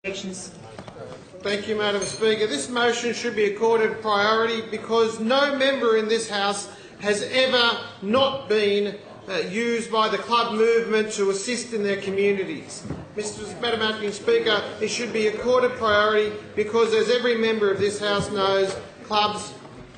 Thank you, Madam Speaker. This motion should be accorded priority because no member in this House has ever not been used by the club movement to assist in their communities. Madam Acting Speaker, it should be accorded priority because, as every member of this House knows, clubs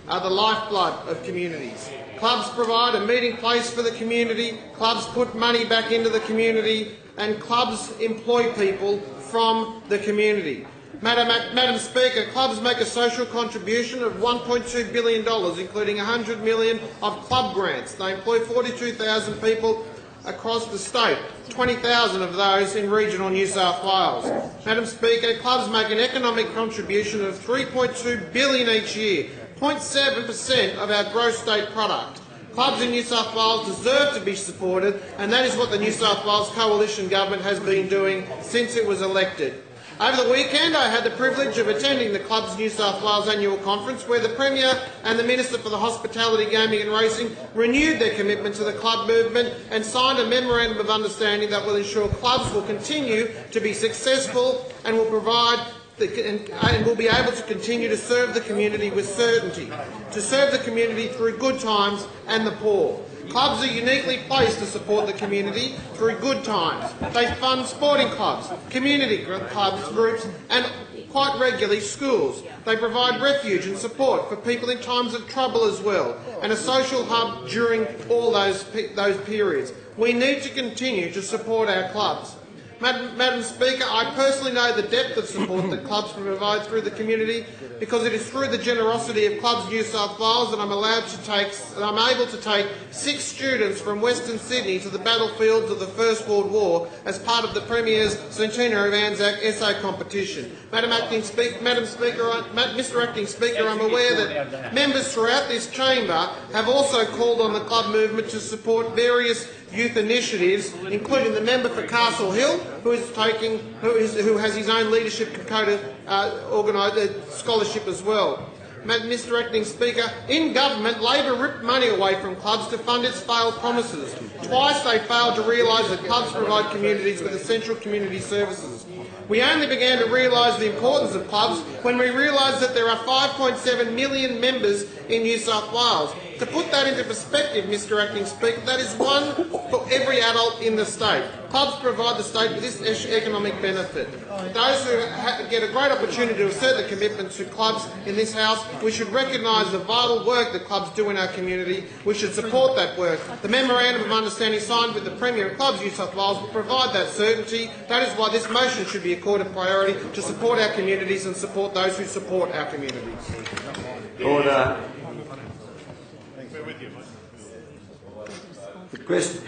are the lifeblood of communities. Clubs provide a meeting place for the community, clubs put money back into the community, and clubs employ people from the community. Madam Speaker, clubs make a social contribution of $1.2 billion, including $100 million of club grants. They employ 42,000 people across the state, 20,000 of those in regional New South Wales. Madam Speaker, clubs make an economic contribution of $3.2 billion each year, 0.7% of our gross state product. Clubs in New South Wales deserve to be supported, and that is what the New South Wales Coalition Government has been doing since it was elected. Over the weekend, I had the privilege of attending the Clubs New South Wales annual conference, where the Premier and the Minister for the Hospitality, Gaming and Racing renewed their commitment to the club movement and signed a memorandum of understanding that will ensure clubs will continue to be successful and will be able to continue to serve the community with certainty, to serve the community through good times and the poor. Clubs are uniquely placed to support the community through good times. They fund sporting clubs, community clubs, groups and quite regularly schools. They provide refuge and support for people in times of trouble as well, and a social hub during all those periods. We need to continue to support our clubs. Madam Speaker, I personally know the depth of support that clubs provide through the community because it is through the generosity of Clubs New South Wales that I'm able to take 6 students from Western Sydney to the battlefields of the First World War as part of the Premier's Centenary of Anzac essay competition. Mr. Acting Speaker, I'm aware that members throughout this chamber have also called on the club movement to support various youth initiatives, including the member for Castle Hill, who has his own leadership scholarship as well. Mr. Acting Speaker, in government, Labor ripped money away from clubs to fund its failed promises. Twice they failed to realise that clubs provide communities with essential community services. We only began to realise the importance of clubs when we realised that there are 5.7 million members in New South Wales. To put that into perspective, Mr. Acting Speaker, that is one for every adult in the state. Clubs provide the state with this economic benefit. Those who get a great opportunity to assert the commitment to clubs in this House, we should recognise the vital work that clubs do in our community. We should support that work. The Memorandum of Understanding signed with the Premier of Clubs New South Wales will provide that certainty. That is why this motion should be accorded priority to support our communities and support those who support our communities. Order. The question.